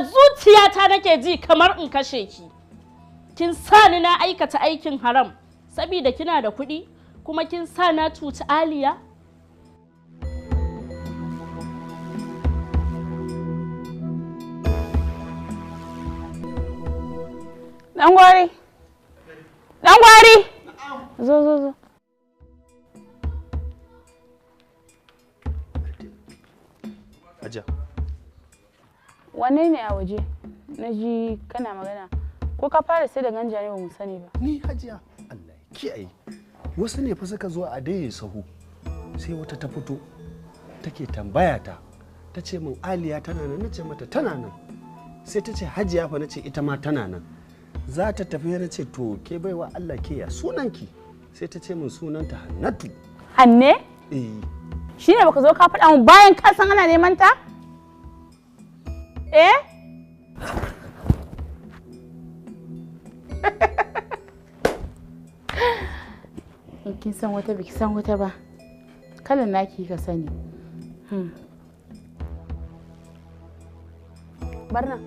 zuciyata nake ji kamar in kashe ki. Kin sa ni na aikata aikin haram saboda kina da kuɗi kuma kin sa na cuci Aliya. Dan gwari. Dan gwari. Zo. Hajiya. Wane ne a waje? Na ji kana magana. Ko ka fara sai da ganja ne ba mu sani ba. Ni Hajiya, Allah ya kiyaye. Wasu ne fa suka zo a dai sahu. Sai wata ta fito take tambaya ta. Ta ce min Aliya tana nan, nace mata tana nan. Sai ta ce Hajiya fa nace ita ma tana nan. Za ta tafi na ce to ke baiwa Allah ke ya sunanki? Sai ta ce min sunanta Hannatu. Hanne? Shi ne baka zo ka faɗa mu bayan ka san ana neman ta? In kin san wata biki san wata ba. Kalan naki ka sani. Barna.